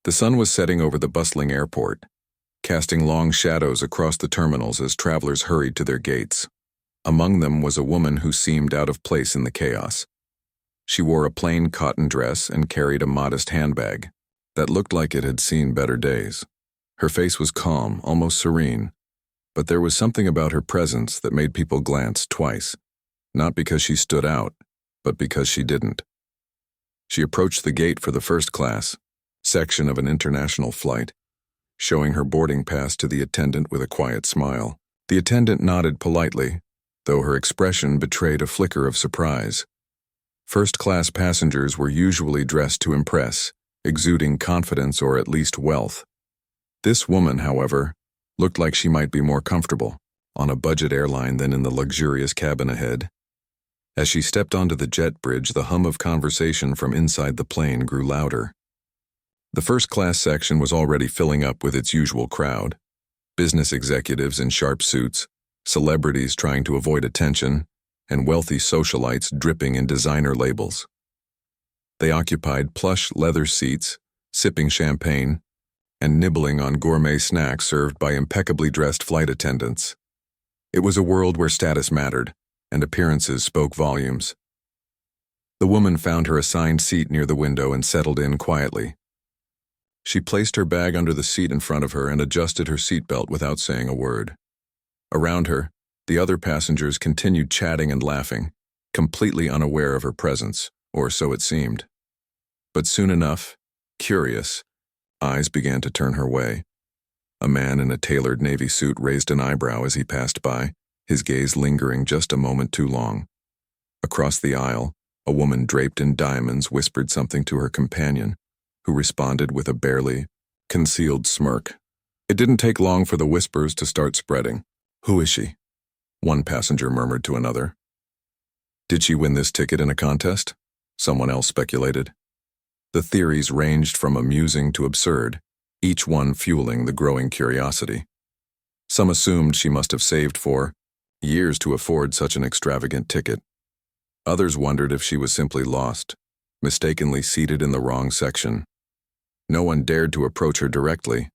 The sun was setting over the bustling airport, casting long shadows across the terminals as travelers hurried to their gates. Among them was a woman who seemed out of place in the chaos. She wore a plain cotton dress and carried a modest handbag that looked like it had seen better days. Her face was calm, almost serene, but there was something about her presence that made people glance twice, not because she stood out, but because she didn't. She approached the gate for the first class section of an international flight, showing her boarding pass to the attendant with a quiet smile. The attendant nodded politely, though her expression betrayed a flicker of surprise. First-class passengers were usually dressed to impress, exuding confidence or at least wealth. This woman, however, looked like she might be more comfortable on a budget airline than in the luxurious cabin ahead. As she stepped onto the jet bridge, the hum of conversation from inside the plane grew louder. The first-class section was already filling up with its usual crowd: business executives in sharp suits, celebrities trying to avoid attention, and wealthy socialites dripping in designer labels. They occupied plush leather seats, sipping champagne, and nibbling on gourmet snacks served by impeccably dressed flight attendants. It was a world where status mattered, and appearances spoke volumes. The woman found her assigned seat near the window and settled in quietly. She placed her bag under the seat in front of her and adjusted her seatbelt without saying a word. Around her, the other passengers continued chatting and laughing, completely unaware of her presence, or so it seemed. But soon enough, curious, eyes began to turn her way. A man in a tailored navy suit raised an eyebrow as he passed by, his gaze lingering just a moment too long. Across the aisle, a woman draped in diamonds whispered something to her companion, who responded with a barely concealed smirk. It didn't take long for the whispers to start spreading. "Who is she?" one passenger murmured to another. "Did she win this ticket in a contest?" someone else speculated. The theories ranged from amusing to absurd, each one fueling the growing curiosity. Some assumed she must have saved for years to afford such an extravagant ticket. Others wondered if she was simply lost, mistakenly seated in the wrong section. No one dared to approach her directly,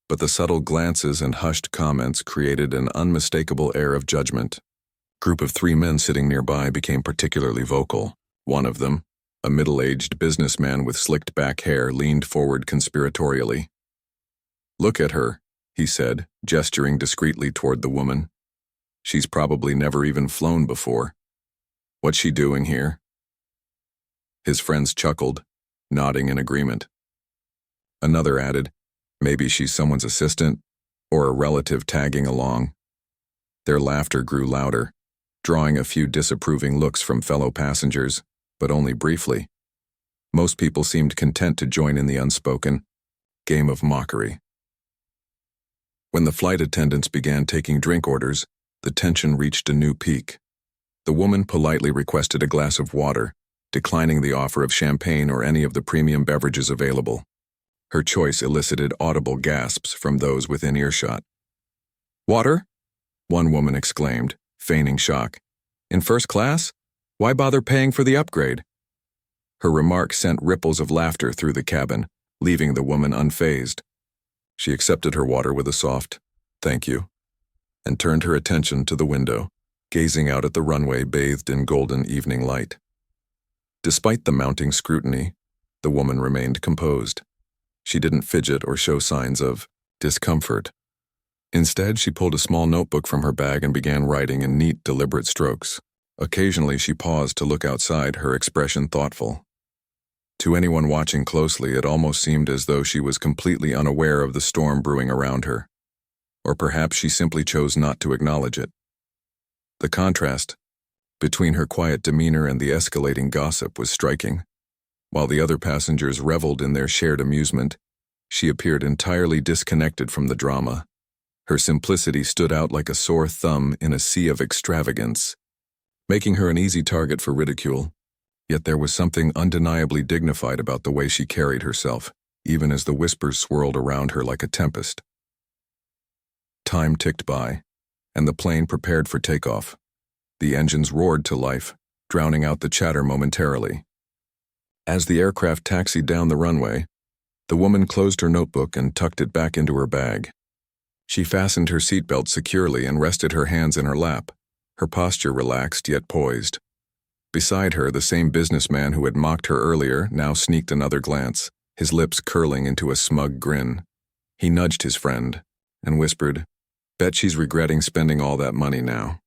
but the subtle glances and hushed comments created an unmistakable air of judgment. A group of 3 men sitting nearby became particularly vocal. One of them, a middle-aged businessman with slicked back hair, leaned forward conspiratorially. "Look at her," he said, gesturing discreetly toward the woman. "She's probably never even flown before. What's she doing here?" His friends chuckled, nodding in agreement. Another added, "Maybe she's someone's assistant, or a relative tagging along." Their laughter grew louder, drawing a few disapproving looks from fellow passengers, but only briefly. Most people seemed content to join in the unspoken game of mockery. When the flight attendants began taking drink orders, the tension reached a new peak. The woman politely requested a glass of water, declining the offer of champagne or any of the premium beverages available. Her choice elicited audible gasps from those within earshot. "Water?" one woman exclaimed, feigning shock. "In first class? Why bother paying for the upgrade?" Her remark sent ripples of laughter through the cabin, leaving the woman unfazed. She accepted her water with a soft, "Thank you," and turned her attention to the window, gazing out at the runway bathed in golden evening light. Despite the mounting scrutiny, the woman remained composed. She didn't fidget or show signs of discomfort. Instead, she pulled a small notebook from her bag and began writing in neat, deliberate strokes. Occasionally, she paused to look outside, her expression thoughtful. To anyone watching closely, it almost seemed as though she was completely unaware of the storm brewing around her. Or perhaps she simply chose not to acknowledge it. The contrast between her quiet demeanor and the escalating gossip was striking. While the other passengers reveled in their shared amusement, she appeared entirely disconnected from the drama. Her simplicity stood out like a sore thumb in a sea of extravagance, making her an easy target for ridicule. Yet there was something undeniably dignified about the way she carried herself, even as the whispers swirled around her like a tempest. Time ticked by, and the plane prepared for takeoff. The engines roared to life, drowning out the chatter momentarily. As the aircraft taxied down the runway, The woman closed her notebook and tucked it back into her bag. She fastened her seatbelt securely and rested her hands in her lap, her posture relaxed yet poised. Beside her, the same businessman who had mocked her earlier now sneaked another glance, his lips curling into a smug grin. He nudged his friend and whispered, "Bet she's regretting spending all that money now."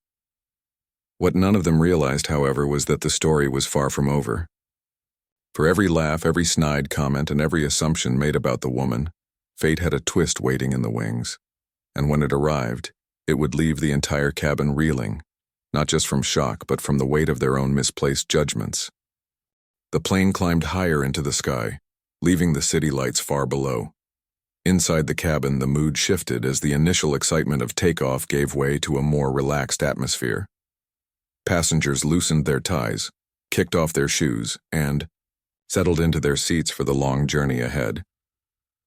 What none of them realized, however, was that the story was far from over. For every laugh, every snide comment, and every assumption made about the woman, fate had a twist waiting in the wings. And when it arrived, it would leave the entire cabin reeling, not just from shock, but from the weight of their own misplaced judgments. The plane climbed higher into the sky, leaving the city lights far below. Inside the cabin, the mood shifted as the initial excitement of takeoff gave way to a more relaxed atmosphere. Passengers loosened their ties, kicked off their shoes, and settled into their seats for the long journey ahead.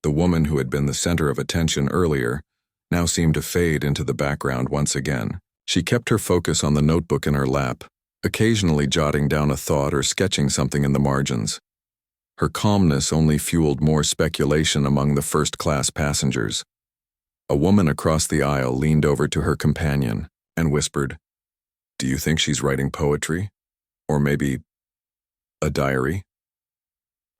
The woman who had been the center of attention earlier now seemed to fade into the background once again. She kept her focus on the notebook in her lap, occasionally jotting down a thought or sketching something in the margins. Her calmness only fueled more speculation among the first-class passengers. A woman across the aisle leaned over to her companion and whispered, "Do you think she's writing poetry? Or maybe a diary?"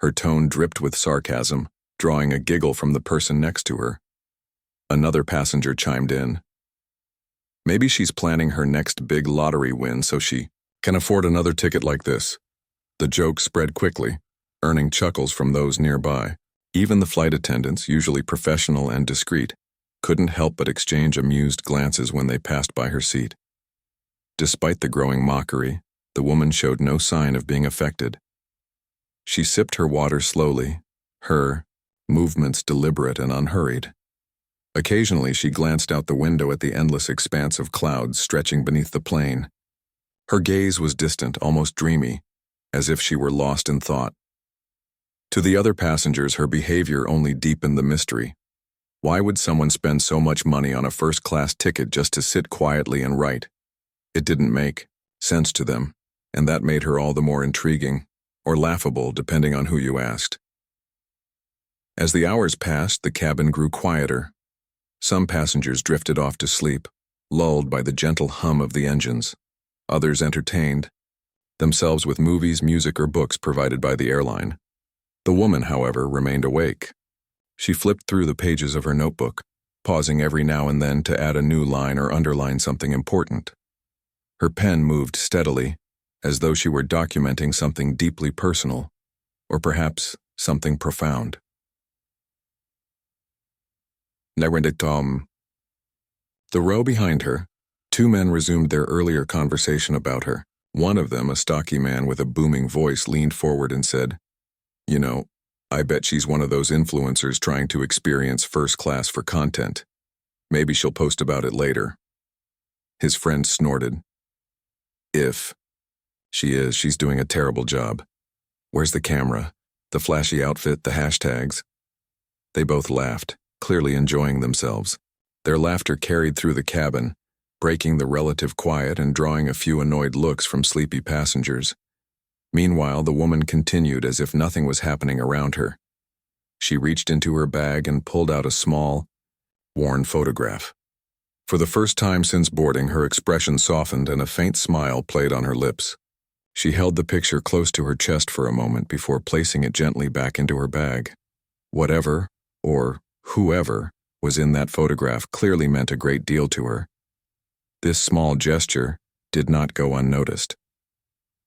Her tone dripped with sarcasm, drawing a giggle from the person next to her. Another passenger chimed in. "Maybe she's planning her next big lottery win so she can afford another ticket like this." The joke spread quickly, earning chuckles from those nearby. Even the flight attendants, usually professional and discreet, couldn't help but exchange amused glances when they passed by her seat. Despite the growing mockery, the woman showed no sign of being affected. She sipped her water slowly, her movements deliberate and unhurried. Occasionally, she glanced out the window at the endless expanse of clouds stretching beneath the plane. Her gaze was distant, almost dreamy, as if she were lost in thought. To the other passengers, her behavior only deepened the mystery. Why would someone spend so much money on a first-class ticket just to sit quietly and write? It didn't make sense to them, and that made her all the more intriguing, or laughable, depending on who you asked. As the hours passed, the cabin grew quieter. Some passengers drifted off to sleep, lulled by the gentle hum of the engines. Others entertained themselves with movies, music, or books provided by the airline. The woman, however, remained awake. She flipped through the pages of her notebook, pausing every now and then to add a new line or underline something important. Her pen moved steadily, as though she were documenting something deeply personal, or perhaps something profound. The row behind her, two men resumed their earlier conversation about her. One of them, a stocky man with a booming voice, leaned forward and said, "You know, I bet she's one of those influencers trying to experience first class for content. Maybe she'll post about it later." His friend snorted. "If she is, she's doing a terrible job. Where's the camera, the flashy outfit, the hashtags?" They both laughed, clearly enjoying themselves. Their laughter carried through the cabin, breaking the relative quiet and drawing a few annoyed looks from sleepy passengers. Meanwhile, the woman continued as if nothing was happening around her. She reached into her bag and pulled out a small, worn photograph. For the first time since boarding, her expression softened and a faint smile played on her lips. She held the picture close to her chest for a moment before placing it gently back into her bag. Whatever, or whoever, was in that photograph clearly meant a great deal to her. This small gesture did not go unnoticed.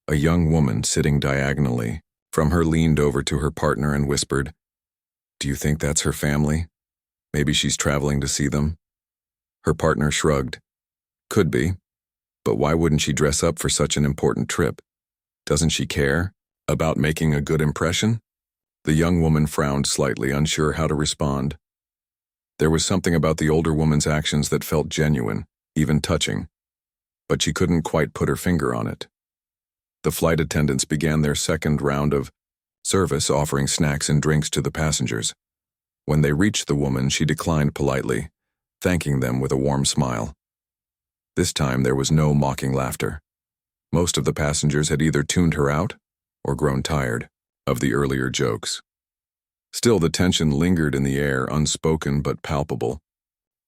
A young woman sitting diagonally from her leaned over to her partner and whispered, "Do you think that's her family? Maybe she's traveling to see them?" Her partner shrugged. "Could be, but why wouldn't she dress up for such an important trip? Doesn't she care about making a good impression?" The young woman frowned slightly, unsure how to respond. There was something about the older woman's actions that felt genuine, even touching, but she couldn't quite put her finger on it. The flight attendants began their second round of service, offering snacks and drinks to the passengers. When they reached the woman, she declined politely, thanking them with a warm smile. This time there was no mocking laughter. Most of the passengers had either tuned her out or grown tired of the earlier jokes. Still, the tension lingered in the air, unspoken but palpable.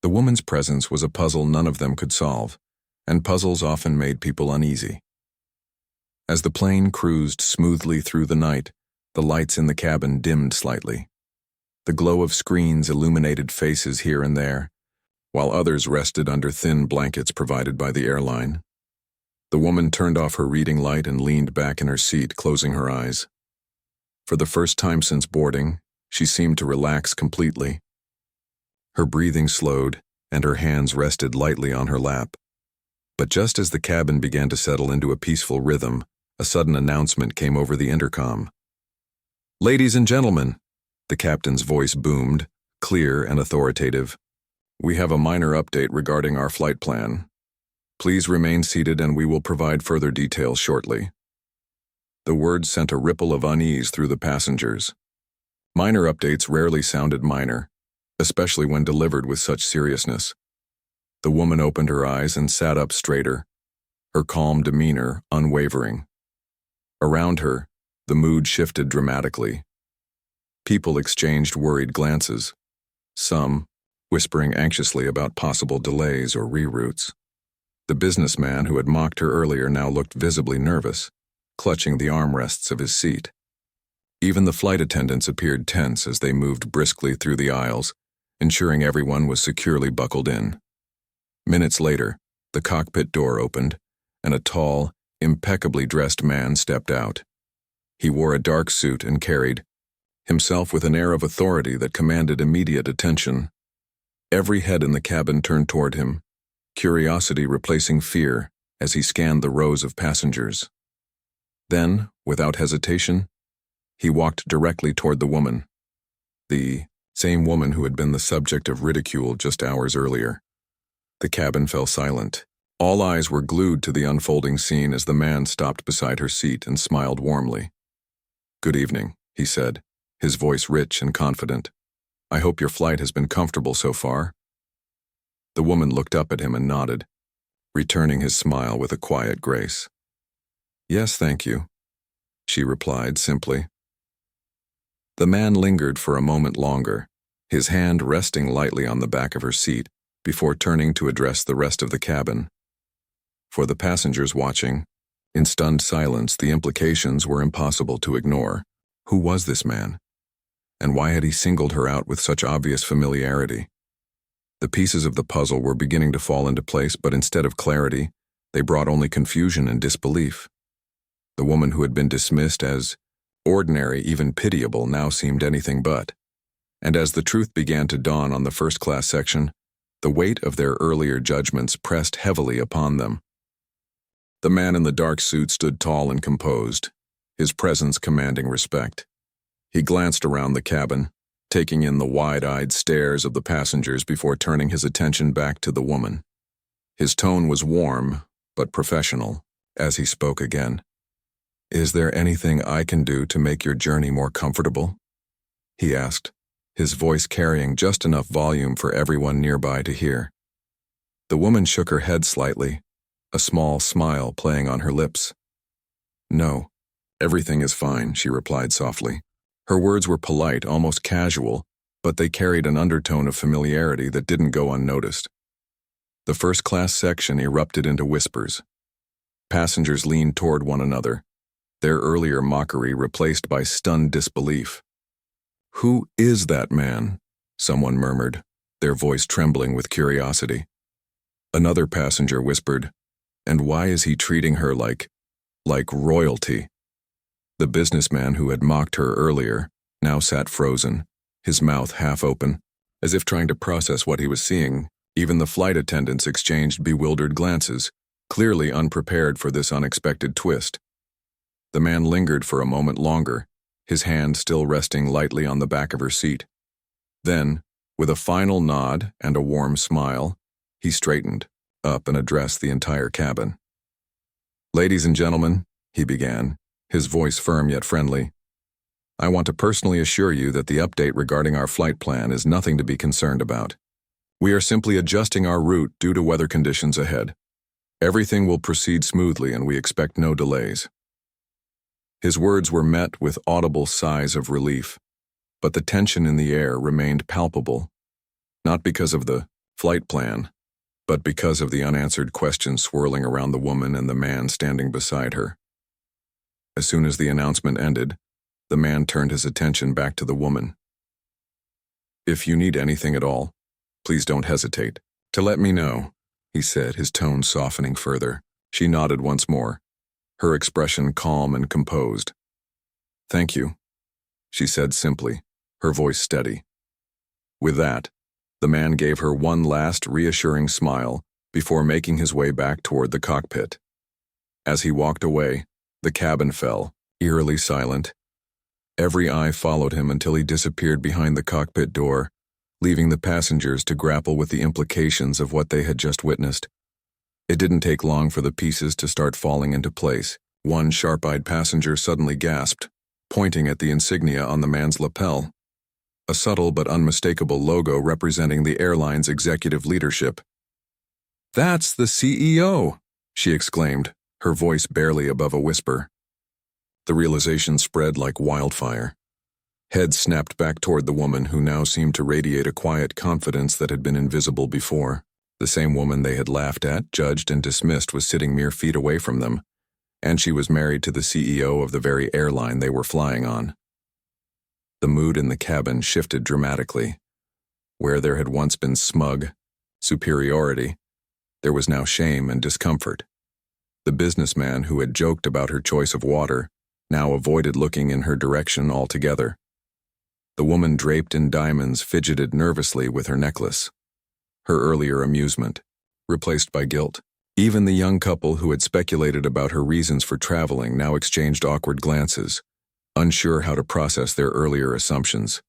The woman's presence was a puzzle none of them could solve, and puzzles often made people uneasy. As the plane cruised smoothly through the night, the lights in the cabin dimmed slightly. The glow of screens illuminated faces here and there, while others rested under thin blankets provided by the airline. The woman turned off her reading light and leaned back in her seat, closing her eyes. For the first time since boarding, she seemed to relax completely. Her breathing slowed, and her hands rested lightly on her lap. But just as the cabin began to settle into a peaceful rhythm, a sudden announcement came over the intercom. "Ladies and gentlemen," the captain's voice boomed, clear and authoritative. "We have a minor update regarding our flight plan. Please remain seated and we will provide further details shortly." The words sent a ripple of unease through the passengers. Minor updates rarely sounded minor, especially when delivered with such seriousness. The woman opened her eyes and sat up straighter, her calm demeanor unwavering. Around her, the mood shifted dramatically. People exchanged worried glances, some whispering anxiously about possible delays or reroutes. The businessman who had mocked her earlier now looked visibly nervous, clutching the armrests of his seat. Even the flight attendants appeared tense as they moved briskly through the aisles, ensuring everyone was securely buckled in. Minutes later, the cockpit door opened, and a tall, impeccably dressed man stepped out. He wore a dark suit and carried himself with an air of authority that commanded immediate attention. Every head in the cabin turned toward him, curiosity replacing fear as he scanned the rows of passengers. Then, without hesitation, he walked directly toward the woman, the same woman who had been the subject of ridicule just hours earlier. The cabin fell silent. All eyes were glued to the unfolding scene as the man stopped beside her seat and smiled warmly. "Good evening," he said, his voice rich and confident. "I hope your flight has been comfortable so far." The woman looked up at him and nodded, returning his smile with a quiet grace. "Yes, thank you," she replied simply. The man lingered for a moment longer, his hand resting lightly on the back of her seat, before turning to address the rest of the cabin. For the passengers watching, in stunned silence, the implications were impossible to ignore. Who was this man? And why had he singled her out with such obvious familiarity? The pieces of the puzzle were beginning to fall into place, but instead of clarity, they brought only confusion and disbelief. The woman who had been dismissed as ordinary, even pitiable, now seemed anything but. And as the truth began to dawn on the first-class section, the weight of their earlier judgments pressed heavily upon them. The man in the dark suit stood tall and composed, his presence commanding respect. He glanced around the cabin, taking in the wide-eyed stares of the passengers before turning his attention back to the woman. His tone was warm, but professional, as he spoke again. "Is there anything I can do to make your journey more comfortable?" he asked, his voice carrying just enough volume for everyone nearby to hear. The woman shook her head slightly, a small smile playing on her lips. "No, everything is fine," she replied softly. Her words were polite, almost casual, but they carried an undertone of familiarity that didn't go unnoticed. The first-class section erupted into whispers. Passengers leaned toward one another, their earlier mockery replaced by stunned disbelief. "Who is that man?" someone murmured, their voice trembling with curiosity. Another passenger whispered, "And why is he treating her like royalty?" The businessman who had mocked her earlier now sat frozen, his mouth half open, as if trying to process what he was seeing. Even the flight attendants exchanged bewildered glances, clearly unprepared for this unexpected twist. The man lingered for a moment longer, his hand still resting lightly on the back of her seat. Then, with a final nod and a warm smile, he straightened up and addressed the entire cabin. "Ladies and gentlemen," he began, his voice firm yet friendly, "I want to personally assure you that the update regarding our flight plan is nothing to be concerned about. We are simply adjusting our route due to weather conditions ahead. Everything will proceed smoothly and we expect no delays." His words were met with audible sighs of relief, but the tension in the air remained palpable, not because of the flight plan, but because of the unanswered questions swirling around the woman and the man standing beside her. As soon as the announcement ended, the man turned his attention back to the woman. "If you need anything at all, please don't hesitate to let me know," he said, his tone softening further. She nodded once more, her expression calm and composed. "Thank you," she said simply, her voice steady. With that, the man gave her one last reassuring smile before making his way back toward the cockpit. As he walked away, the cabin fell, eerily silent. Every eye followed him until he disappeared behind the cockpit door, leaving the passengers to grapple with the implications of what they had just witnessed. It didn't take long for the pieces to start falling into place. One sharp-eyed passenger suddenly gasped, pointing at the insignia on the man's lapel. A subtle but unmistakable logo representing the airline's executive leadership. "That's the CEO!" she exclaimed, her voice barely above a whisper. The realization spread like wildfire. Heads snapped back toward the woman, who now seemed to radiate a quiet confidence that had been invisible before. The same woman they had laughed at, judged, and dismissed was sitting mere feet away from them, and she was married to the CEO of the very airline they were flying on. The mood in the cabin shifted dramatically. Where there had once been smug superiority, there was now shame and discomfort. The businessman who had joked about her choice of water now avoided looking in her direction altogether. The woman draped in diamonds fidgeted nervously with her necklace, her earlier amusement replaced by guilt. Even the young couple who had speculated about her reasons for traveling now exchanged awkward glances, unsure how to process their earlier assumptions.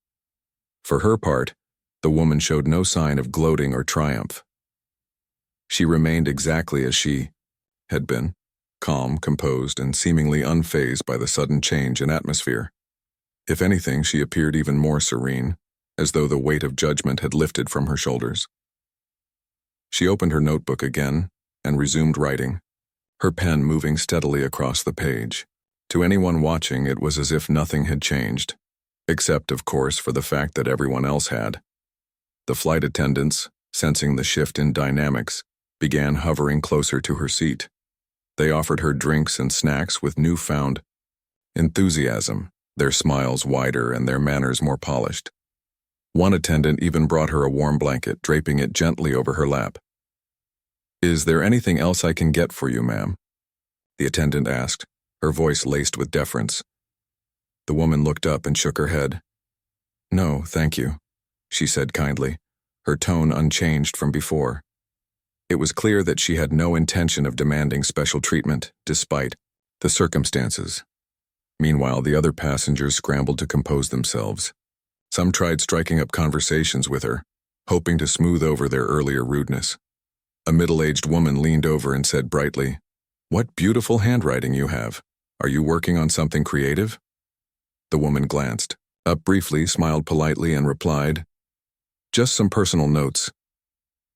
For her part, the woman showed no sign of gloating or triumph. She remained exactly as she had been, calm, composed, and seemingly unfazed by the sudden change in atmosphere. If anything, she appeared even more serene, as though the weight of judgment had lifted from her shoulders. She opened her notebook again and resumed writing, her pen moving steadily across the page. To anyone watching, it was as if nothing had changed, except, of course, for the fact that everyone else had. The flight attendants, sensing the shift in dynamics, began hovering closer to her seat. They offered her drinks and snacks with newfound enthusiasm, their smiles wider and their manners more polished. One attendant even brought her a warm blanket, draping it gently over her lap. "Is there anything else I can get for you, ma'am?" the attendant asked, her voice laced with deference. The woman looked up and shook her head. "No, thank you," she said kindly, her tone unchanged from before. It was clear that she had no intention of demanding special treatment, despite the circumstances. Meanwhile, the other passengers scrambled to compose themselves. Some tried striking up conversations with her, hoping to smooth over their earlier rudeness. A middle-aged woman leaned over and said brightly, "What beautiful handwriting you have. Are you working on something creative?" The woman glanced up briefly, smiled politely, and replied, "Just some personal notes."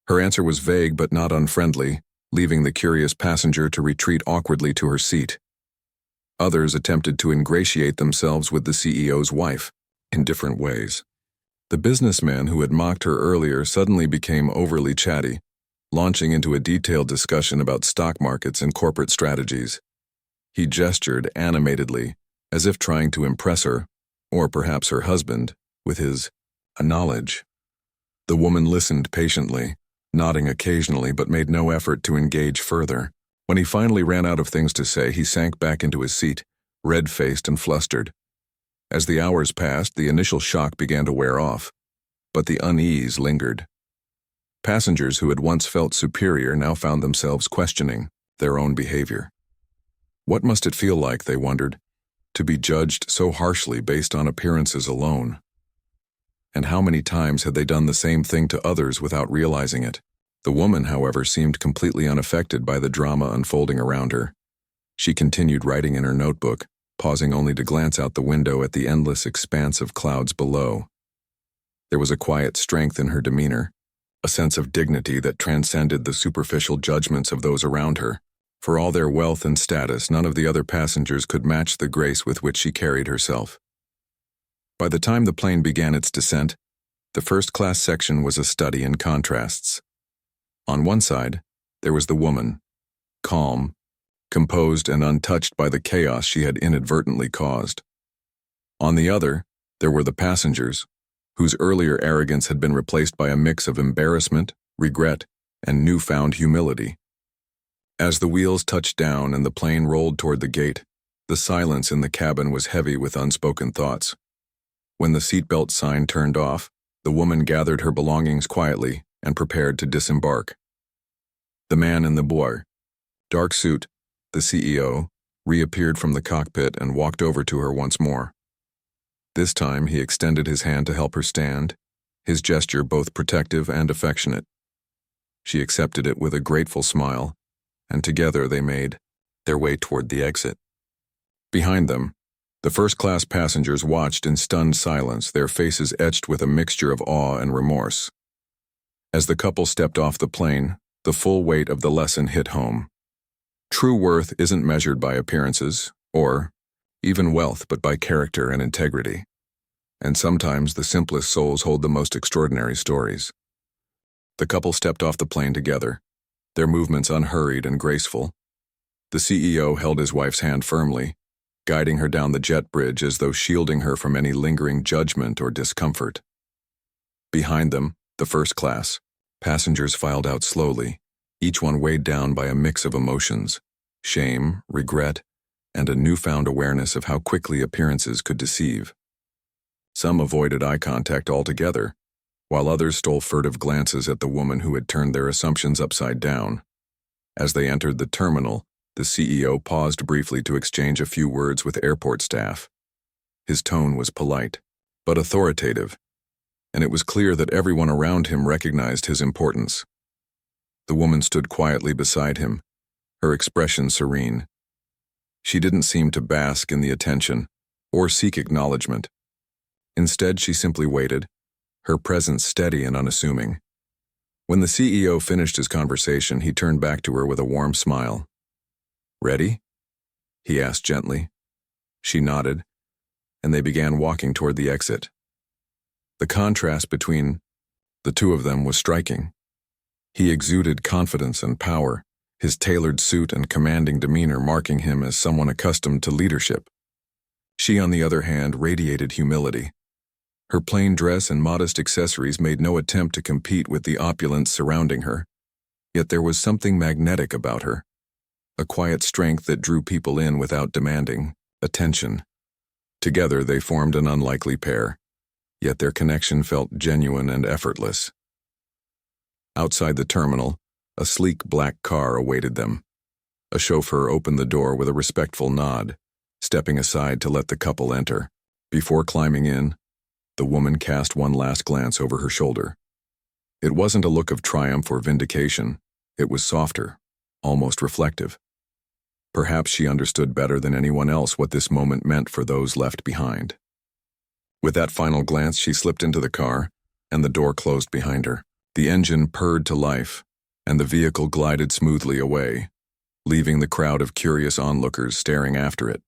Her answer was vague but not unfriendly, leaving the curious passenger to retreat awkwardly to her seat. Others attempted to ingratiate themselves with the CEO's wife, in different ways. The businessman who had mocked her earlier suddenly became overly chatty, launching into a detailed discussion about stock markets and corporate strategies. He gestured animatedly, as if trying to impress her, or perhaps her husband, with his knowledge. The woman listened patiently, nodding occasionally but made no effort to engage further. When he finally ran out of things to say, he sank back into his seat, red-faced and flustered. As the hours passed, the initial shock began to wear off, but the unease lingered. Passengers who had once felt superior now found themselves questioning their own behavior. What must it feel like, they wondered, to be judged so harshly based on appearances alone? And how many times had they done the same thing to others without realizing it? The woman, however, seemed completely unaffected by the drama unfolding around her. She continued writing in her notebook, pausing only to glance out the window at the endless expanse of clouds below. There was a quiet strength in her demeanor, a sense of dignity that transcended the superficial judgments of those around her. For all their wealth and status, none of the other passengers could match the grace with which she carried herself. By the time the plane began its descent, the first-class section was a study in contrasts. On one side, there was the woman, calm, composed and untouched by the chaos she had inadvertently caused. On the other, there were the passengers, whose earlier arrogance had been replaced by a mix of embarrassment, regret, and newfound humility. As the wheels touched down and the plane rolled toward the gate, the silence in the cabin was heavy with unspoken thoughts. When the seatbelt sign turned off, the woman gathered her belongings quietly and prepared to disembark. The man in the bois, dark suit, the CEO, reappeared from the cockpit and walked over to her once more. This time he extended his hand to help her stand, his gesture both protective and affectionate. She accepted it with a grateful smile, and together they made their way toward the exit. Behind them, the first-class passengers watched in stunned silence, their faces etched with a mixture of awe and remorse. As the couple stepped off the plane, the full weight of the lesson hit home. True worth isn't measured by appearances, or even wealth, but by character and integrity. And sometimes the simplest souls hold the most extraordinary stories. The couple stepped off the plane together, their movements unhurried and graceful. The CEO held his wife's hand firmly, guiding her down the jet bridge as though shielding her from any lingering judgment or discomfort. Behind them, the first class, passengers filed out slowly, each one weighed down by a mix of emotions, shame, regret, and a newfound awareness of how quickly appearances could deceive. Some avoided eye contact altogether, while others stole furtive glances at the woman who had turned their assumptions upside down. As they entered the terminal, the CEO paused briefly to exchange a few words with airport staff. His tone was polite, but authoritative, and it was clear that everyone around him recognized his importance. The woman stood quietly beside him, her expression serene. She didn't seem to bask in the attention or seek acknowledgement. Instead, she simply waited, her presence steady and unassuming. When the CEO finished his conversation, he turned back to her with a warm smile. "Ready?" he asked gently. She nodded, and they began walking toward the exit. The contrast between the two of them was striking. He exuded confidence and power, his tailored suit and commanding demeanor marking him as someone accustomed to leadership. She, on the other hand, radiated humility. Her plain dress and modest accessories made no attempt to compete with the opulence surrounding her. Yet there was something magnetic about her, a quiet strength that drew people in without demanding attention. Together they formed an unlikely pair, yet their connection felt genuine and effortless. Outside the terminal, a sleek black car awaited them. A chauffeur opened the door with a respectful nod, stepping aside to let the couple enter. Before climbing in, the woman cast one last glance over her shoulder. It wasn't a look of triumph or vindication. It was softer, almost reflective. Perhaps she understood better than anyone else what this moment meant for those left behind. With that final glance, she slipped into the car, and the door closed behind her. The engine purred to life, and the vehicle glided smoothly away, leaving the crowd of curious onlookers staring after it.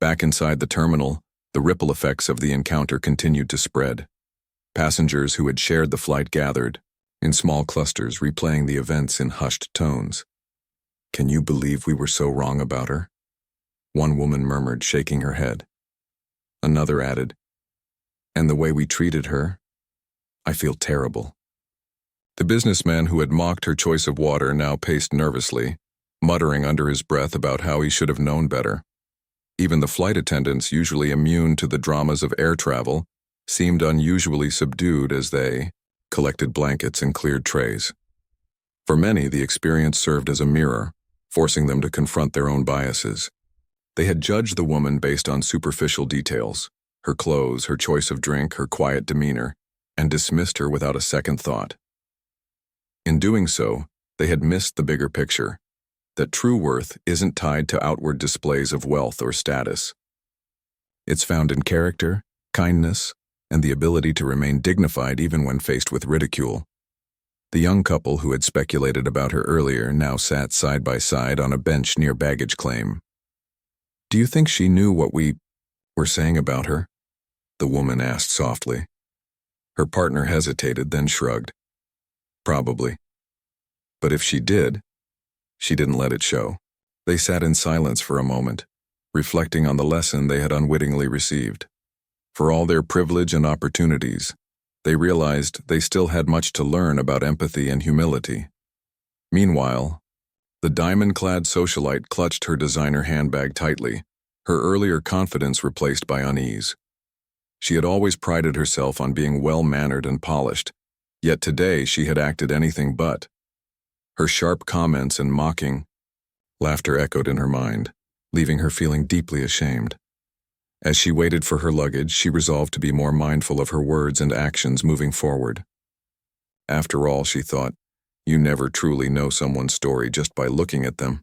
Back inside the terminal, the ripple effects of the encounter continued to spread. Passengers who had shared the flight gathered, in small clusters, replaying the events in hushed tones. "Can you believe we were so wrong about her?" one woman murmured, shaking her head. Another added, "And the way we treated her, I feel terrible." The businessman who had mocked her choice of water now paced nervously, muttering under his breath about how he should have known better. Even the flight attendants, usually immune to the dramas of air travel, seemed unusually subdued as they collected blankets and cleared trays. For many, the experience served as a mirror, forcing them to confront their own biases. They had judged the woman based on superficial details, her clothes, her choice of drink, her quiet demeanor, and dismissed her without a second thought. In doing so, they had missed the bigger picture, that true worth isn't tied to outward displays of wealth or status. It's found in character, kindness, and the ability to remain dignified even when faced with ridicule. The young couple who had speculated about her earlier now sat side by side on a bench near baggage claim. "Do you think she knew what we were saying about her?" the woman asked softly. Her partner hesitated, then shrugged. Probably. But if she did, she didn't let it show. They sat in silence for a moment, reflecting on the lesson they had unwittingly received. For all their privilege and opportunities, they realized they still had much to learn about empathy and humility. Meanwhile, the diamond-clad socialite clutched her designer handbag tightly, her earlier confidence replaced by unease. She had always prided herself on being well-mannered and polished, yet today she had acted anything but. Her sharp comments and mocking laughter echoed in her mind, leaving her feeling deeply ashamed. As she waited for her luggage, she resolved to be more mindful of her words and actions moving forward. After all, she thought, you never truly know someone's story just by looking at them.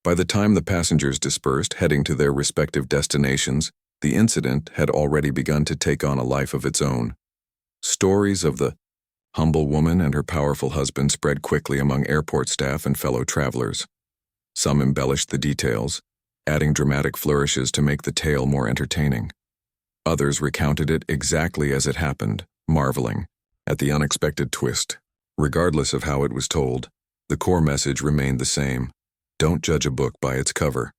By the time the passengers dispersed, heading to their respective destinations, the incident had already begun to take on a life of its own. Stories of the humble woman and her powerful husband spread quickly among airport staff and fellow travelers. Some embellished the details, adding dramatic flourishes to make the tale more entertaining. Others recounted it exactly as it happened, marveling at the unexpected twist. Regardless of how it was told, the core message remained the same: don't judge a book by its cover.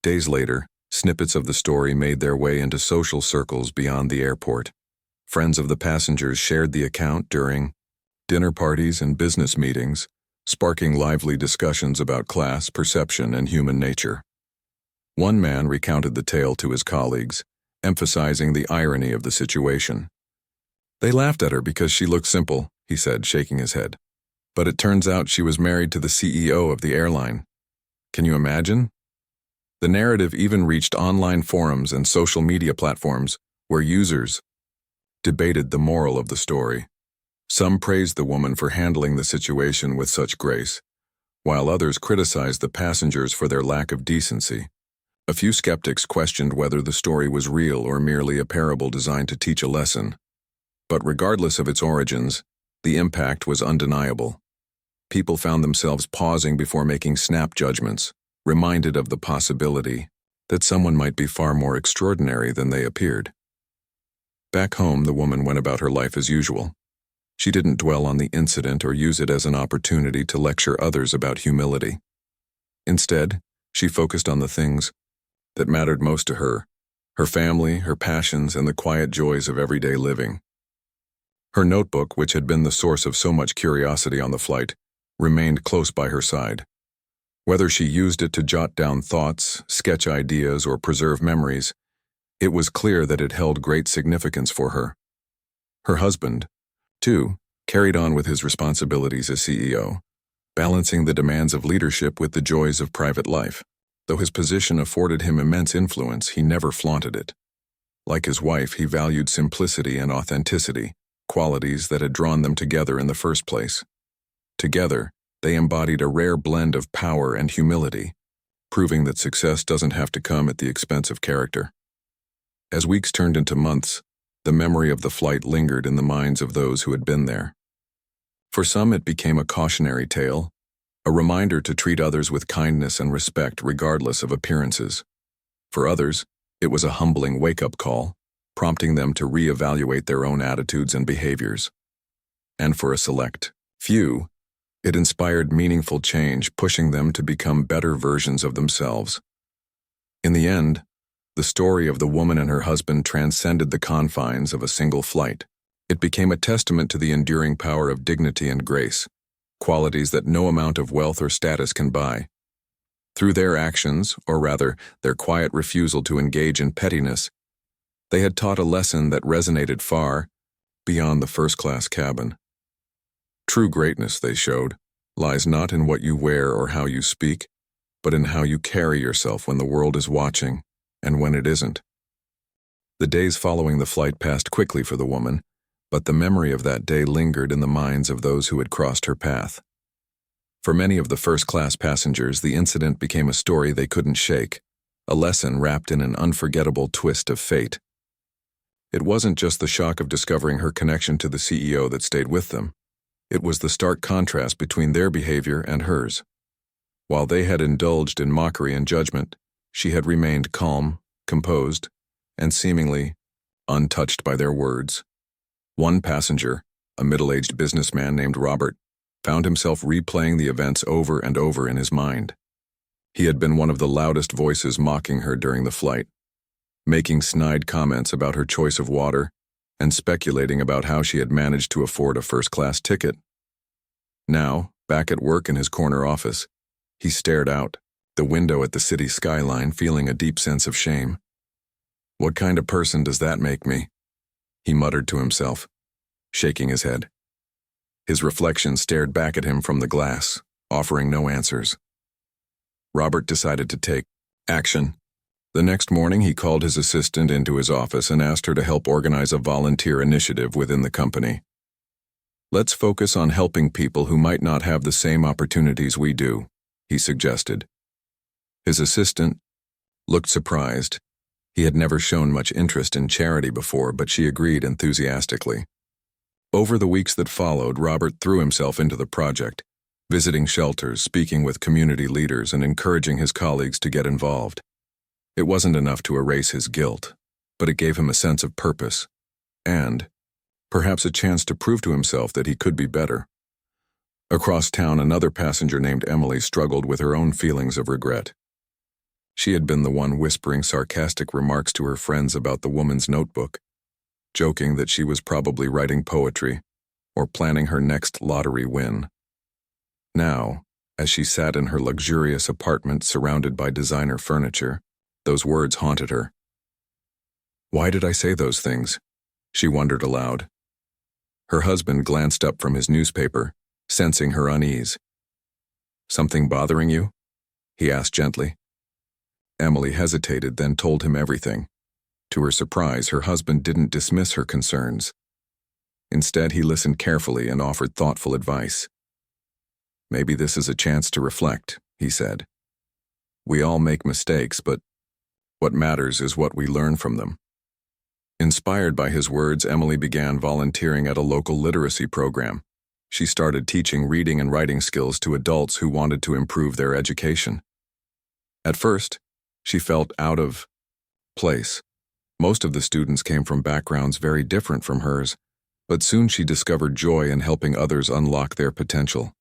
Days later, snippets of the story made their way into social circles beyond the airport. Friends of the passengers shared the account during dinner parties and business meetings, sparking lively discussions about class, perception, and human nature. One man recounted the tale to his colleagues, emphasizing the irony of the situation. They laughed at her because she looked simple, he said, shaking his head. But it turns out she was married to the CEO of the airline. Can you imagine? The narrative even reached online forums and social media platforms where users debated the moral of the story. Some praised the woman for handling the situation with such grace, while others criticized the passengers for their lack of decency. A few skeptics questioned whether the story was real or merely a parable designed to teach a lesson. But regardless of its origins, the impact was undeniable. People found themselves pausing before making snap judgments, reminded of the possibility that someone might be far more extraordinary than they appeared. Back home, the woman went about her life as usual. She didn't dwell on the incident or use it as an opportunity to lecture others about humility. Instead, she focused on the things that mattered most to her: her family, her passions, and the quiet joys of everyday living. Her notebook, which had been the source of so much curiosity on the flight, remained close by her side. Whether she used it to jot down thoughts, sketch ideas, or preserve memories, it was clear that it held great significance for her. Her husband, too, carried on with his responsibilities as CEO, balancing the demands of leadership with the joys of private life. Though his position afforded him immense influence, he never flaunted it. Like his wife, he valued simplicity and authenticity, qualities that had drawn them together in the first place. Together, they embodied a rare blend of power and humility, proving that success doesn't have to come at the expense of character. As weeks turned into months, the memory of the flight lingered in the minds of those who had been there. For some, it became a cautionary tale, a reminder to treat others with kindness and respect regardless of appearances. For others, it was a humbling wake-up call, prompting them to reevaluate their own attitudes and behaviors. And for a select few, it inspired meaningful change, pushing them to become better versions of themselves. In the end, the story of the woman and her husband transcended the confines of a single flight. It became a testament to the enduring power of dignity and grace, qualities that no amount of wealth or status can buy. Through their actions, or rather, their quiet refusal to engage in pettiness, they had taught a lesson that resonated far beyond the first-class cabin. True greatness, they showed, lies not in what you wear or how you speak, but in how you carry yourself when the world is watching and when it isn't. The days following the flight passed quickly for the woman, but the memory of that day lingered in the minds of those who had crossed her path. For many of the first-class passengers, the incident became a story they couldn't shake, a lesson wrapped in an unforgettable twist of fate. It wasn't just the shock of discovering her connection to the CEO that stayed with them. It was the stark contrast between their behavior and hers. While they had indulged in mockery and judgment, she had remained calm, composed, and seemingly untouched by their words. One passenger, a middle-aged businessman named Robert, found himself replaying the events over and over in his mind. He had been one of the loudest voices mocking her during the flight, making snide comments about her choice of water and speculating about how she had managed to afford a first-class ticket. Now, back at work in his corner office, he stared out the window at the city skyline, feeling a deep sense of shame. "What kind of person does that make me?" he muttered to himself, shaking his head. His reflection stared back at him from the glass, offering no answers. Robert decided to take action. The next morning, he called his assistant into his office and asked her to help organize a volunteer initiative within the company. "Let's focus on helping people who might not have the same opportunities we do," he suggested. His assistant looked surprised. He had never shown much interest in charity before, but she agreed enthusiastically. Over the weeks that followed, Robert threw himself into the project, visiting shelters, speaking with community leaders, and encouraging his colleagues to get involved. It wasn't enough to erase his guilt, but it gave him a sense of purpose, and perhaps a chance to prove to himself that he could be better. Across town, another passenger named Emily struggled with her own feelings of regret. She had been the one whispering sarcastic remarks to her friends about the woman's notebook, joking that she was probably writing poetry or planning her next lottery win. Now, as she sat in her luxurious apartment surrounded by designer furniture, those words haunted her. "Why did I say those things?" she wondered aloud. Her husband glanced up from his newspaper, sensing her unease. "Something bothering you?" he asked gently. Emily hesitated, then told him everything. To her surprise, her husband didn't dismiss her concerns. Instead, he listened carefully and offered thoughtful advice. "Maybe this is a chance to reflect," he said. "We all make mistakes, but what matters is what we learn from them." Inspired by his words, Emily began volunteering at a local literacy program. She started teaching reading and writing skills to adults who wanted to improve their education. At first, she felt out of place. Most of the students came from backgrounds very different from hers, but soon she discovered joy in helping others unlock their potential.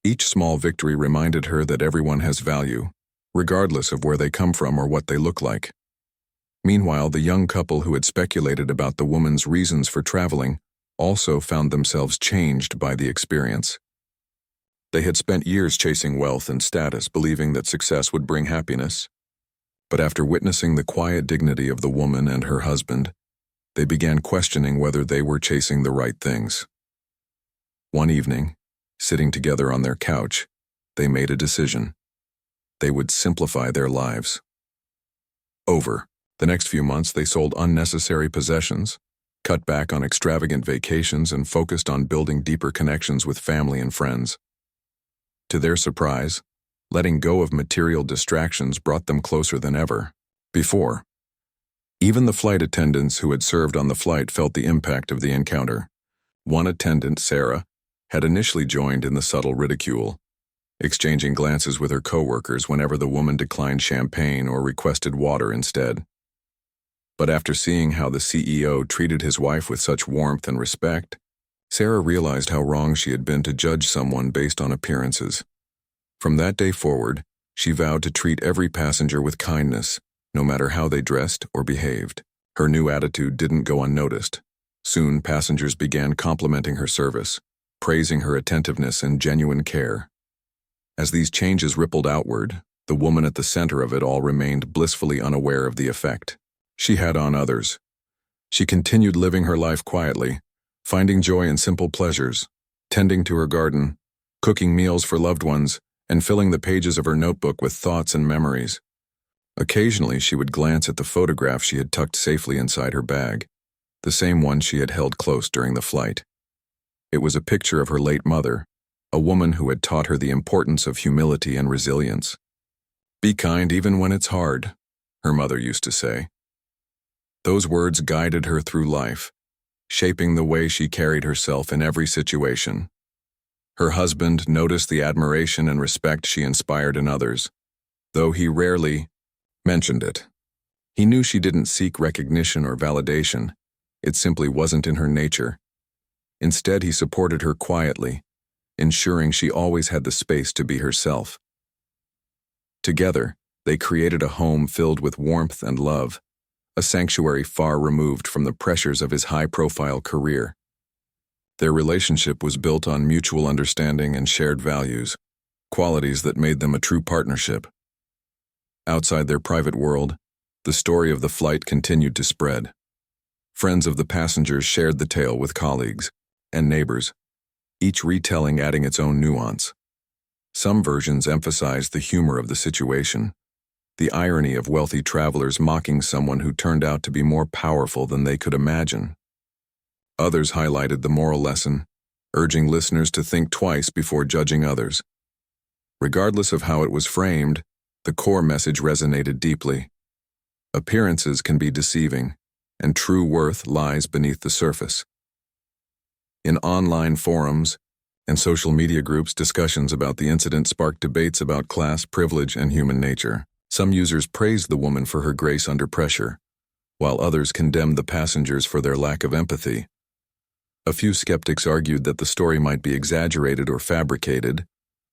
Each small victory reminded her that everyone has value, regardless of where they come from or what they look like. Meanwhile, the young couple who had speculated about the woman's reasons for traveling also found themselves changed by the experience. They had spent years chasing wealth and status, believing that success would bring happiness. But after witnessing the quiet dignity of the woman and her husband, they began questioning whether they were chasing the right things. One evening, sitting together on their couch, they made a decision. They would simplify their lives. Over the next few months, they sold unnecessary possessions, cut back on extravagant vacations, and focused on building deeper connections with family and friends. To their surprise, letting go of material distractions brought them closer than ever before. Even the flight attendants who had served on the flight felt the impact of the encounter. One attendant, Sarah, had initially joined in the subtle ridicule, exchanging glances with her coworkers whenever the woman declined champagne or requested water instead. But after seeing how the CEO treated his wife with such warmth and respect, Sarah realized how wrong she had been to judge someone based on appearances. From that day forward, she vowed to treat every passenger with kindness, no matter how they dressed or behaved. Her new attitude didn't go unnoticed. Soon, passengers began complimenting her service, praising her attentiveness and genuine care. As these changes rippled outward, the woman at the center of it all remained blissfully unaware of the effect she had on others. She continued living her life quietly, finding joy in simple pleasures, tending to her garden, cooking meals for loved ones, and filling the pages of her notebook with thoughts and memories. Occasionally, she would glance at the photograph she had tucked safely inside her bag, the same one she had held close during the flight. It was a picture of her late mother, a woman who had taught her the importance of humility and resilience. "Be kind even when it's hard," her mother used to say. Those words guided her through life, shaping the way she carried herself in every situation. Her husband noticed the admiration and respect she inspired in others, though he rarely mentioned it. He knew she didn't seek recognition or validation. It simply wasn't in her nature. Instead, he supported her quietly, ensuring she always had the space to be herself. Together, they created a home filled with warmth and love, a sanctuary far removed from the pressures of his high-profile career. Their relationship was built on mutual understanding and shared values, qualities that made them a true partnership. Outside their private world, the story of the flight continued to spread. Friends of the passengers shared the tale with colleagues and neighbors, each retelling adding its own nuance. Some versions emphasized the humor of the situation, the irony of wealthy travelers mocking someone who turned out to be more powerful than they could imagine. Others highlighted the moral lesson, urging listeners to think twice before judging others. Regardless of how it was framed, the core message resonated deeply. Appearances can be deceiving, and true worth lies beneath the surface. In online forums and social media groups, discussions about the incident sparked debates about class, privilege, and human nature. Some users praised the woman for her grace under pressure, while others condemned the passengers for their lack of empathy. A few skeptics argued that the story might be exaggerated or fabricated,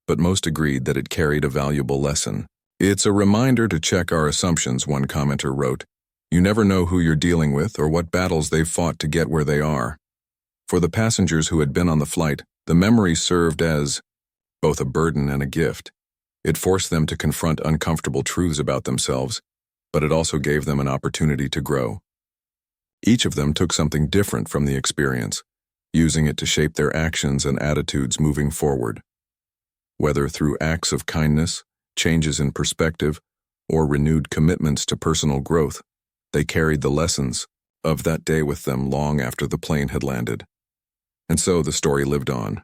but most agreed that it carried a valuable lesson. "It's a reminder to check our assumptions," one commenter wrote. "You never know who you're dealing with or what battles they've fought to get where they are." For the passengers who had been on the flight, the memory served as both a burden and a gift. It forced them to confront uncomfortable truths about themselves, but it also gave them an opportunity to grow. Each of them took something different from the experience, using it to shape their actions and attitudes moving forward. Whether through acts of kindness, changes in perspective, or renewed commitments to personal growth, they carried the lessons of that day with them long after the plane had landed. And so the story lived on,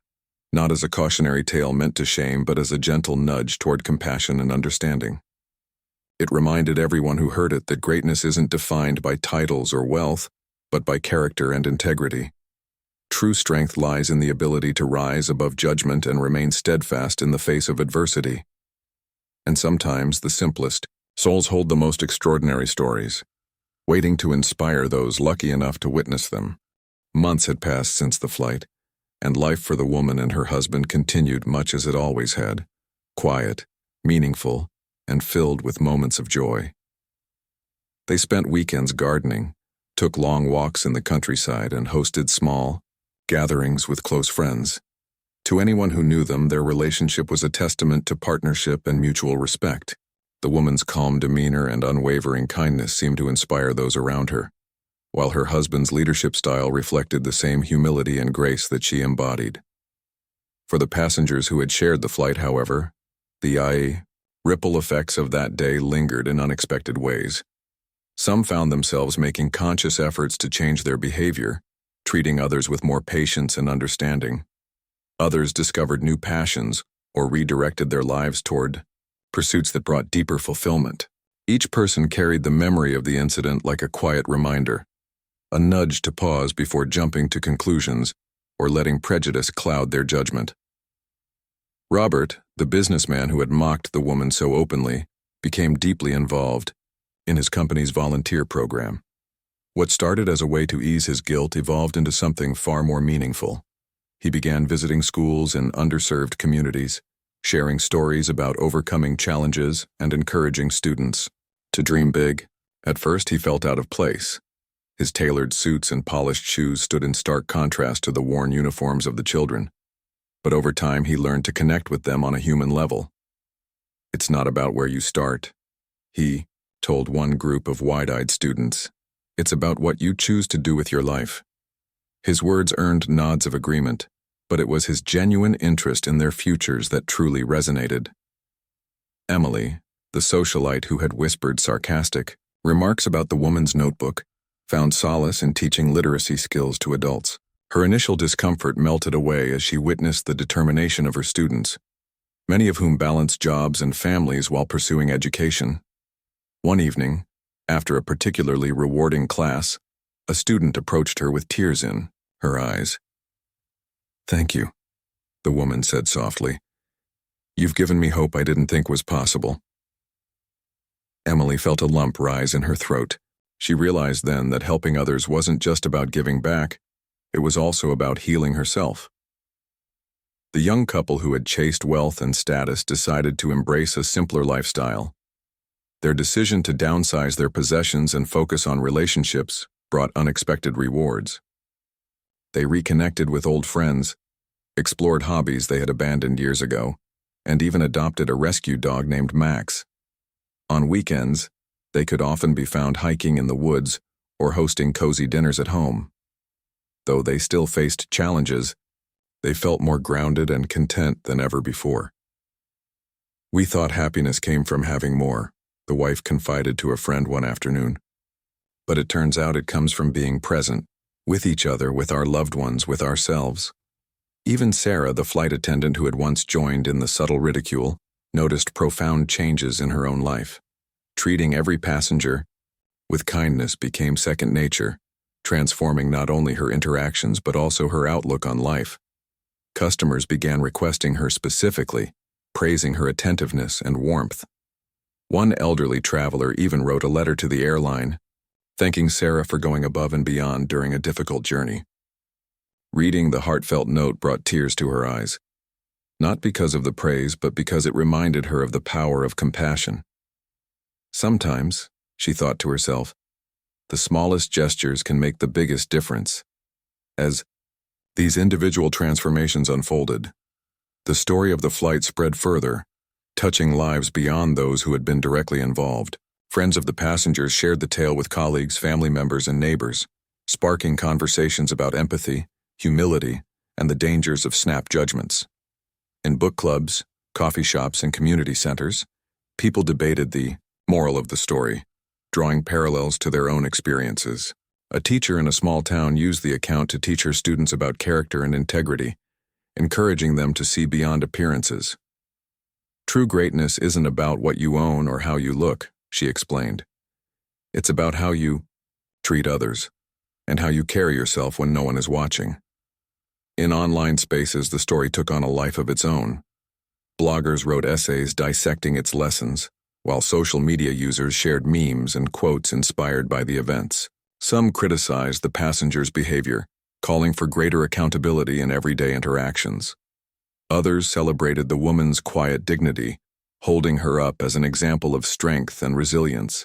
not as a cautionary tale meant to shame, but as a gentle nudge toward compassion and understanding. It reminded everyone who heard it that greatness isn't defined by titles or wealth, but by character and integrity. True strength lies in the ability to rise above judgment and remain steadfast in the face of adversity. And sometimes the simplest souls hold the most extraordinary stories, waiting to inspire those lucky enough to witness them. Months had passed since the flight, and life for the woman and her husband continued much as it always had, quiet, meaningful, and filled with moments of joy. They spent weekends gardening, took long walks in the countryside, and hosted small gatherings with close friends. To anyone who knew them, their relationship was a testament to partnership and mutual respect. The woman's calm demeanor and unwavering kindness seemed to inspire those around her, while her husband's leadership style reflected the same humility and grace that she embodied. For the passengers who had shared the flight, however, the ripple effects of that day lingered in unexpected ways. Some found themselves making conscious efforts to change their behavior, treating others with more patience and understanding. Others discovered new passions or redirected their lives toward pursuits that brought deeper fulfillment. Each person carried the memory of the incident like a quiet reminder, a nudge to pause before jumping to conclusions or letting prejudice cloud their judgment. Robert, the businessman who had mocked the woman so openly, became deeply involved in his company's volunteer program. What started as a way to ease his guilt evolved into something far more meaningful. He began visiting schools in underserved communities, sharing stories about overcoming challenges and encouraging students to dream big. At first, he felt out of place. His tailored suits and polished shoes stood in stark contrast to the worn uniforms of the children. But over time, he learned to connect with them on a human level. "It's not about where you start," he told one group of wide-eyed students. "It's about what you choose to do with your life." His words earned nods of agreement, but it was his genuine interest in their futures that truly resonated. Emily, the socialite who had whispered sarcastic remarks about the woman's notebook, found solace in teaching literacy skills to adults. Her initial discomfort melted away as she witnessed the determination of her students, many of whom balanced jobs and families while pursuing education. One evening, after a particularly rewarding class, a student approached her with tears in her eyes. "Thank you," the woman said softly. "You've given me hope I didn't think was possible." Emily felt a lump rise in her throat. She realized then that helping others wasn't just about giving back, it was also about healing herself. The young couple who had chased wealth and status decided to embrace a simpler lifestyle. Their decision to downsize their possessions and focus on relationships brought unexpected rewards. They reconnected with old friends, explored hobbies they had abandoned years ago, and even adopted a rescue dog named Max. On weekends, they could often be found hiking in the woods or hosting cozy dinners at home. Though they still faced challenges, they felt more grounded and content than ever before. "We thought happiness came from having more," the wife confided to a friend one afternoon. "But it turns out it comes from being present, with each other, with our loved ones, with ourselves." Even Sarah, the flight attendant who had once joined in the subtle ridicule, noticed profound changes in her own life. Treating every passenger with kindness became second nature, transforming not only her interactions but also her outlook on life. Customers began requesting her specifically, praising her attentiveness and warmth. One elderly traveler even wrote a letter to the airline, thanking Sarah for going above and beyond during a difficult journey. Reading the heartfelt note brought tears to her eyes, not because of the praise, but because it reminded her of the power of compassion. Sometimes, she thought to herself, the smallest gestures can make the biggest difference. As these individual transformations unfolded, the story of the flight spread further, touching lives beyond those who had been directly involved. Friends of the passengers shared the tale with colleagues, family members, and neighbors, sparking conversations about empathy, humility, and the dangers of snap judgments. In book clubs, coffee shops, and community centers, people debated the moral of the story, drawing parallels to their own experiences. A teacher in a small town used the account to teach her students about character and integrity, encouraging them to see beyond appearances. "True greatness isn't about what you own or how you look," she explained. "It's about how you treat others, and how you carry yourself when no one is watching." In online spaces, the story took on a life of its own. Bloggers wrote essays dissecting its lessons, while social media users shared memes and quotes inspired by the events. Some criticized the passengers' behavior, calling for greater accountability in everyday interactions. Others celebrated the woman's quiet dignity, holding her up as an example of strength and resilience.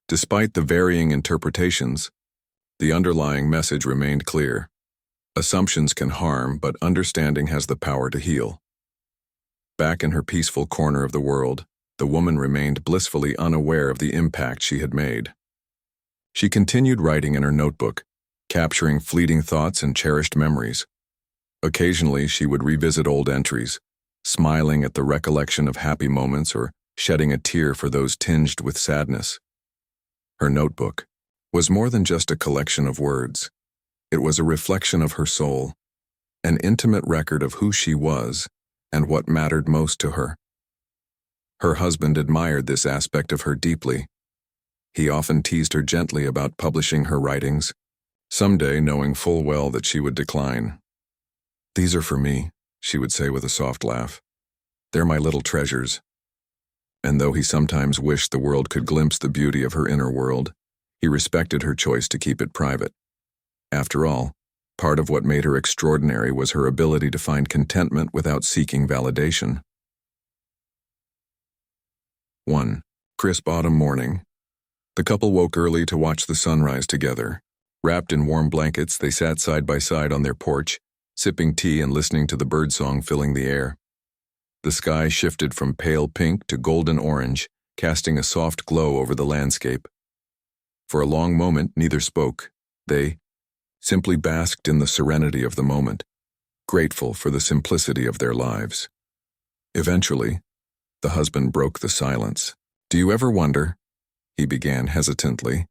Despite the varying interpretations, the underlying message remained clear. Assumptions can harm, but understanding has the power to heal. Back in her peaceful corner of the world, the woman remained blissfully unaware of the impact she had made. She continued writing in her notebook, capturing fleeting thoughts and cherished memories. Occasionally, she would revisit old entries, smiling at the recollection of happy moments or shedding a tear for those tinged with sadness. Her notebook was more than just a collection of words. It was a reflection of her soul, an intimate record of who she was and what mattered most to her. Her husband admired this aspect of her deeply. He often teased her gently about publishing her writings, someday knowing full well that she would decline. "These are for me," she would say with a soft laugh. "They're my little treasures." And though he sometimes wished the world could glimpse the beauty of her inner world, he respected her choice to keep it private. After all, part of what made her extraordinary was her ability to find contentment without seeking validation. 1. Crisp autumn morning. The couple woke early to watch the sunrise together. Wrapped in warm blankets, they sat side by side on their porch, sipping tea and listening to the birdsong filling the air. The sky shifted from pale pink to golden orange, casting a soft glow over the landscape. For a long moment, neither spoke. They simply basked in the serenity of the moment, grateful for the simplicity of their lives. Eventually, the husband broke the silence. "Do you ever wonder," he began hesitantly,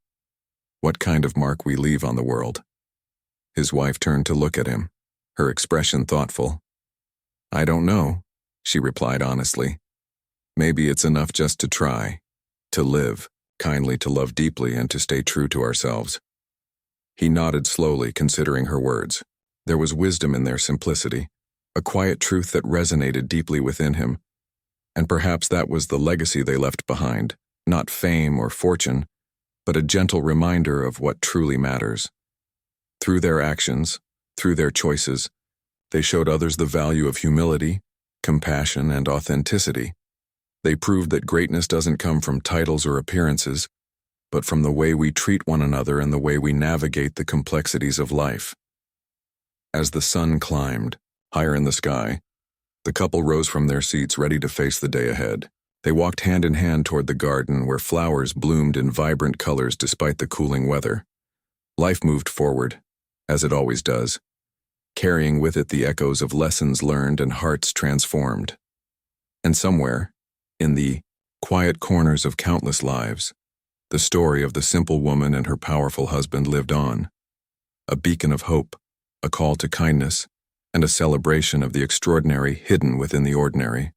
"what kind of mark we leave on the world?" His wife turned to look at him, her expression thoughtful. "I don't know," she replied honestly. "Maybe it's enough just to try, to live kindly, to love deeply, and to stay true to ourselves." He nodded slowly, considering her words. There was wisdom in their simplicity, a quiet truth that resonated deeply within him, and perhaps that was the legacy they left behind, not fame or fortune, but a gentle reminder of what truly matters. Through their actions, through their choices, they showed others the value of humility, compassion, and authenticity. They proved that greatness doesn't come from titles or appearances, but from the way we treat one another and the way we navigate the complexities of life. As the sun climbed, higher in the sky, the couple rose from their seats ready to face the day ahead. They walked hand in hand toward the garden where flowers bloomed in vibrant colors despite the cooling weather. Life moved forward, as it always does, carrying with it the echoes of lessons learned and hearts transformed. And somewhere, in the quiet corners of countless lives, the story of the simple woman and her powerful husband lived on, a beacon of hope, a call to kindness, and a celebration of the extraordinary hidden within the ordinary.